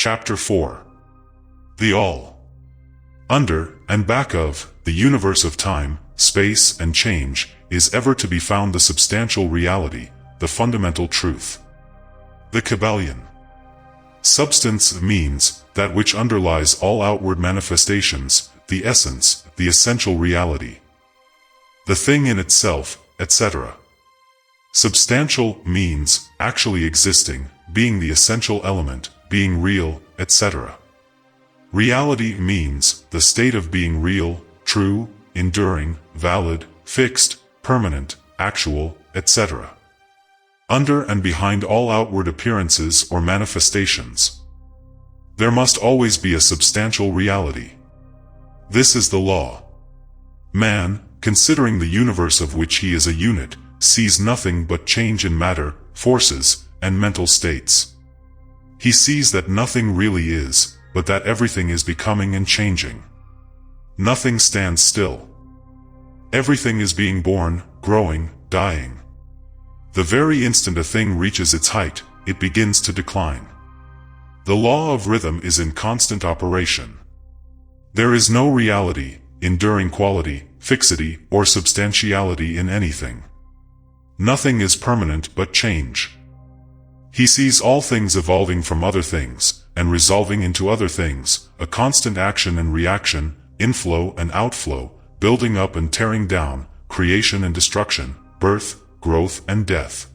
Chapter 4. The All. Under, and back of, the universe of time, space, and change, is ever to be found the substantial reality, the fundamental truth. The Kybalion. Substance means that which underlies all outward manifestations, the essence, the essential reality. The thing in itself, etc. Substantial means actually existing, being the essential element, being real, etc. Reality means the state of being real, true, enduring, valid, fixed, permanent, actual, etc. Under and behind all outward appearances or manifestations, there must always be a substantial reality. This is the law. Man, considering the universe of which he is a unit, sees nothing but change in matter, forces, and mental states. He sees that nothing really is, but that everything is becoming and changing. Nothing stands still. Everything is being born, growing, dying. The very instant a thing reaches its height, it begins to decline. The law of rhythm is in constant operation. There is no reality, enduring quality, fixity, or substantiality in anything. Nothing is permanent but change. He sees all things evolving from other things, and resolving into other things, a constant action and reaction, inflow and outflow, building up and tearing down, creation and destruction, birth, growth and death.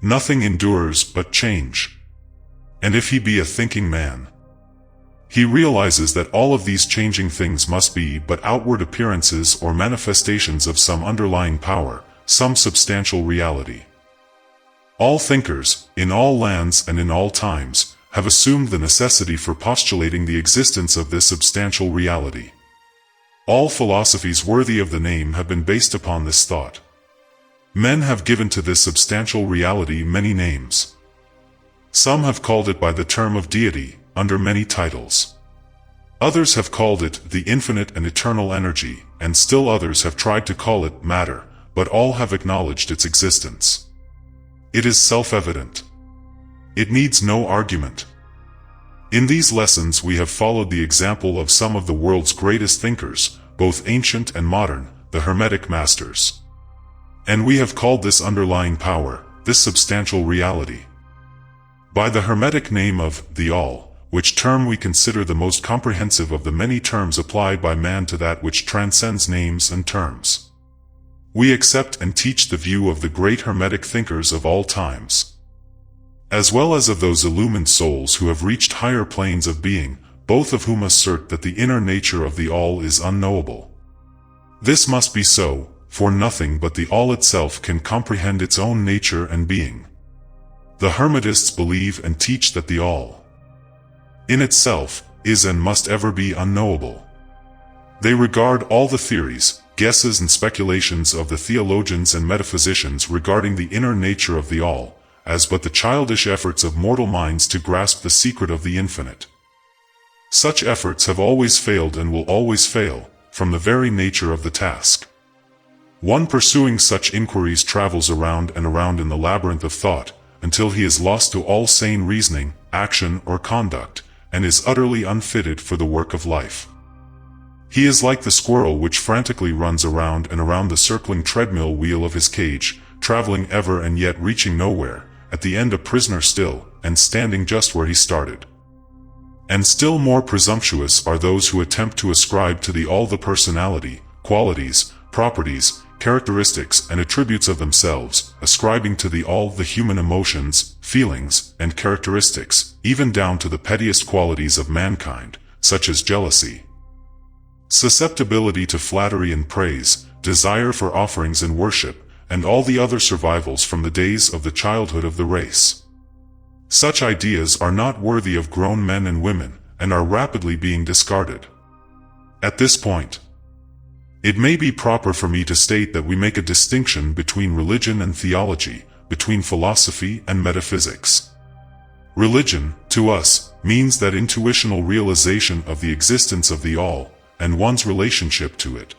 Nothing endures but change. And if he be a thinking man, he realizes that all of these changing things must be but outward appearances or manifestations of some underlying power, some substantial reality. All thinkers, in all lands and in all times, have assumed the necessity for postulating the existence of this substantial reality. All philosophies worthy of the name have been based upon this thought. Men have given to this substantial reality many names. Some have called it by the term of deity, under many titles. Others have called it the infinite and eternal energy, and still others have tried to call it matter, but all have acknowledged its existence. It is self-evident. It needs no argument. In these lessons we have followed the example of some of the world's greatest thinkers, both ancient and modern, the Hermetic masters. And we have called this underlying power, this substantial reality, by the Hermetic name of the All, which term we consider the most comprehensive of the many terms applied by man to that which transcends names and terms. We accept and teach the view of the great Hermetic thinkers of all times, as well as of those illumined souls who have reached higher planes of being, both of whom assert that the inner nature of the All is unknowable. This must be so, for nothing but the All itself can comprehend its own nature and being. The Hermetists believe and teach that the All, in itself, is and must ever be unknowable. They regard all the theories, guesses and speculations of the theologians and metaphysicians regarding the inner nature of the All, as but the childish efforts of mortal minds to grasp the secret of the infinite. Such efforts have always failed and will always fail, from the very nature of the task. One pursuing such inquiries travels around and around in the labyrinth of thought, until he is lost to all sane reasoning, action, or conduct, and is utterly unfitted for the work of life. He is like the squirrel which frantically runs around and around the circling treadmill wheel of his cage, traveling ever and yet reaching nowhere, at the end a prisoner still, and standing just where he started. And still more presumptuous are those who attempt to ascribe to the All the personality, qualities, properties, characteristics and attributes of themselves, ascribing to the All the human emotions, feelings, and characteristics, even down to the pettiest qualities of mankind, such as jealousy, susceptibility to flattery and praise, desire for offerings and worship, and all the other survivals from the days of the childhood of the race. Such ideas are not worthy of grown men and women, and are rapidly being discarded. At this point, it may be proper for me to state that we make a distinction between religion and theology, between philosophy and metaphysics. Religion, to us, means that intuitional realization of the existence of the All, and one's relationship to it.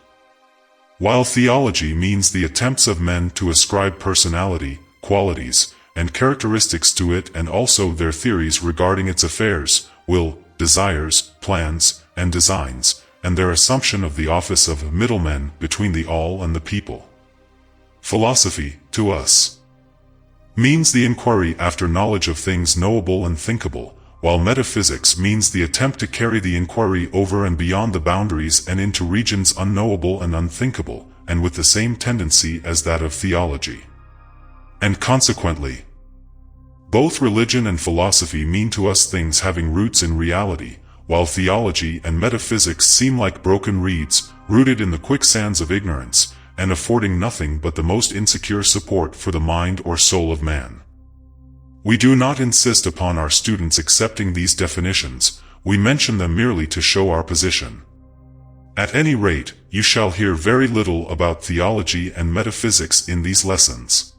While theology means the attempts of men to ascribe personality, qualities, and characteristics to it and also their theories regarding its affairs, will, desires, plans, and designs, and their assumption of the office of middlemen between the all and the people. Philosophy, to us, means the inquiry after knowledge of things knowable and thinkable, while metaphysics means the attempt to carry the inquiry over and beyond the boundaries and into regions unknowable and unthinkable, and with the same tendency as that of theology. And consequently, both religion and philosophy mean to us things having roots in reality, while theology and metaphysics seem like broken reeds, rooted in the quicksands of ignorance, and affording nothing but the most insecure support for the mind or soul of man. We do not insist upon our students accepting these definitions, we mention them merely to show our position. At any rate, you shall hear very little about theology and metaphysics in these lessons.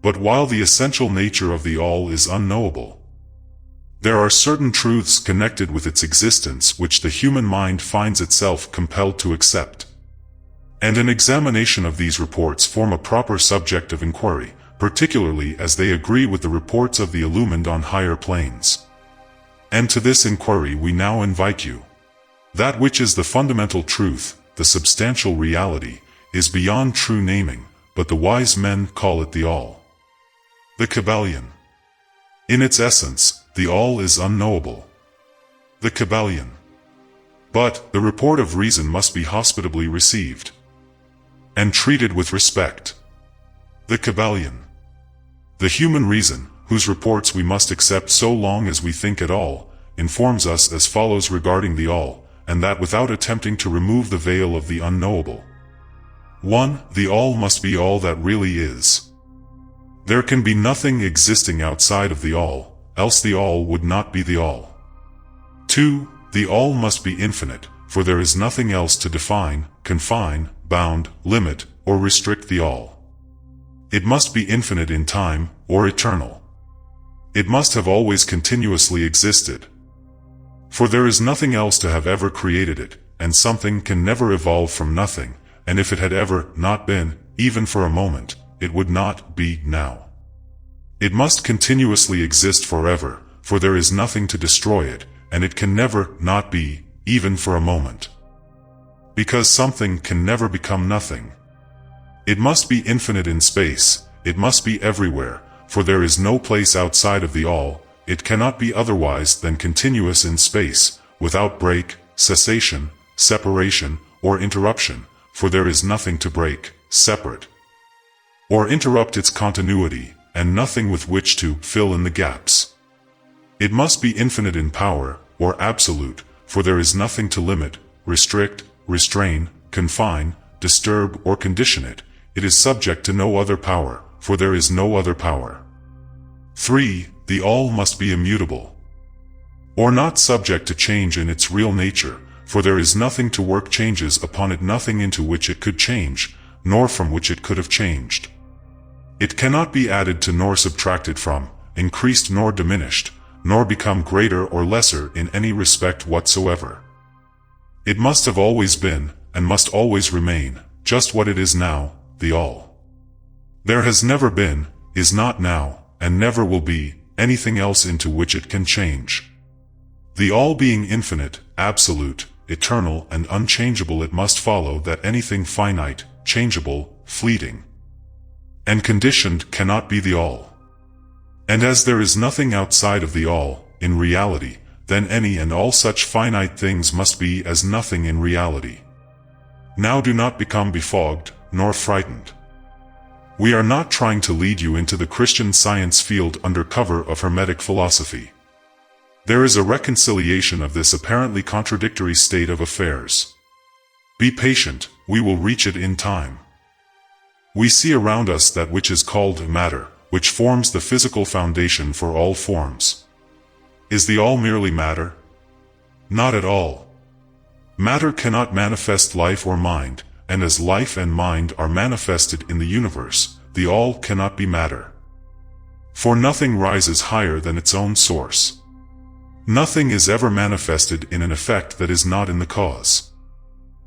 But while the essential nature of the all is unknowable, there are certain truths connected with its existence which the human mind finds itself compelled to accept. And an examination of these reports form a proper subject of inquiry, particularly as they agree with the reports of the illumined on higher planes. And to this inquiry we now invite you. That which is the fundamental truth, the substantial reality, is beyond true naming, but the wise men call it the all. The Kybalion. In its essence, the all is unknowable. The Kybalion. But the report of reason must be hospitably received and treated with respect. The Kybalion. The human reason, whose reports we must accept so long as we think at all, informs us as follows regarding the all, and that without attempting to remove the veil of the unknowable. 1. The all must be all that really is. There can be nothing existing outside of the all, else the all would not be the all. 2. The all must be infinite, for there is nothing else to define, confine, bound, limit, or restrict the all. It must be infinite in time, or eternal. It must have always continuously existed. For there is nothing else to have ever created it, and something can never evolve from nothing, and if it had ever not been, even for a moment, it would not be now. It must continuously exist forever, for there is nothing to destroy it, and it can never not be, even for a moment. Because something can never become nothing. It must be infinite in space, it must be everywhere, for there is no place outside of the all, it cannot be otherwise than continuous in space, without break, cessation, separation, or interruption, for there is nothing to break, separate, or interrupt its continuity, and nothing with which to fill in the gaps. It must be infinite in power, or absolute, for there is nothing to limit, restrict, restrain, confine, disturb, or condition it. It is subject to no other power, for there is no other power. 3. The all must be immutable, or not subject to change in its real nature, for there is nothing to work changes upon it, nothing into which it could change, nor from which it could have changed. It cannot be added to nor subtracted from, increased nor diminished, nor become greater or lesser in any respect whatsoever. It must have always been, and must always remain, just what it is now, the all. There has never been, is not now, and never will be, anything else into which it can change. The all being infinite, absolute, eternal, and unchangeable, it must follow that anything finite, changeable, fleeting, and conditioned cannot be the all. And as there is nothing outside of the all, in reality, then any and all such finite things must be as nothing in reality. Now do not become befogged, nor frightened. We are not trying to lead you into the Christian Science field under cover of Hermetic philosophy. There is a reconciliation of this apparently contradictory state of affairs. Be patient, we will reach it in time. We see around us that which is called matter, which forms the physical foundation for all forms. Is the all merely matter? Not at all. Matter cannot manifest life or mind, and as life and mind are manifested in the universe, the all cannot be matter. For nothing rises higher than its own source. Nothing is ever manifested in an effect that is not in the cause.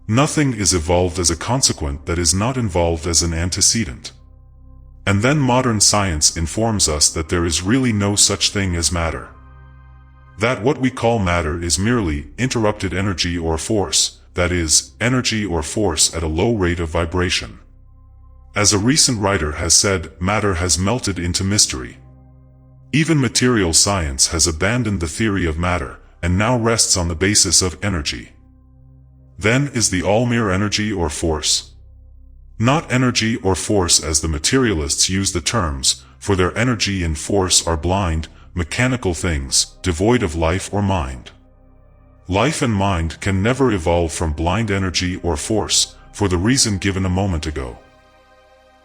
Nothing is evolved as a consequent that is not involved as an antecedent. And then modern science informs us that there is really no such thing as matter. That what we call matter is merely interrupted energy or force, that is, energy or force at a low rate of vibration. As a recent writer has said, matter has melted into mystery. Even material science has abandoned the theory of matter, and now rests on the basis of energy. Then is the all mere energy or force? Not energy or force as the materialists use the terms, for their energy and force are blind, mechanical things, devoid of life or mind. Life and mind can never evolve from blind energy or force, for the reason given a moment ago.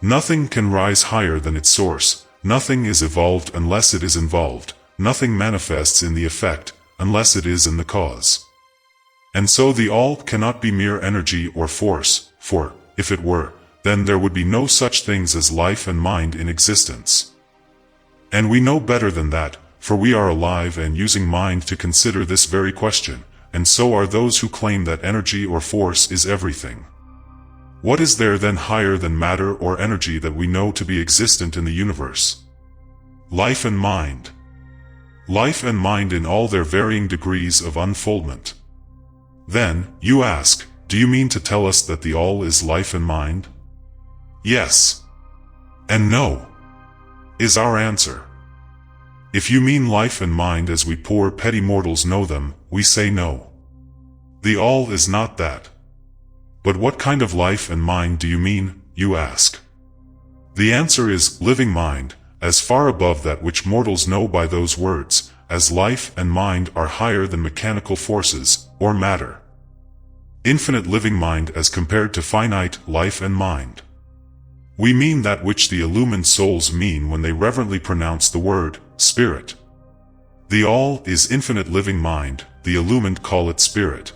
Nothing can rise higher than its source, nothing is evolved unless it is involved, nothing manifests in the effect, unless it is in the cause. And so the all cannot be mere energy or force, for, if it were, then there would be no such things as life and mind in existence. And we know better than that, for we are alive and using mind to consider this very question, and so are those who claim that energy or force is everything. What is there then higher than matter or energy that we know to be existent in the universe? Life and mind. Life and mind in all their varying degrees of unfoldment. Then, you ask, do you mean to tell us that the all is life and mind? Yes. And no, is our answer. If you mean life and mind as we poor petty mortals know them, we say no. The all is not that. But what kind of life and mind do you mean, you ask? The answer is living mind, as far above that which mortals know by those words, as life and mind are higher than mechanical forces, or matter. Infinite living mind as compared to finite life and mind. We mean that which the illumined souls mean when they reverently pronounce the word, spirit. The all is infinite living mind, the illumined call it spirit.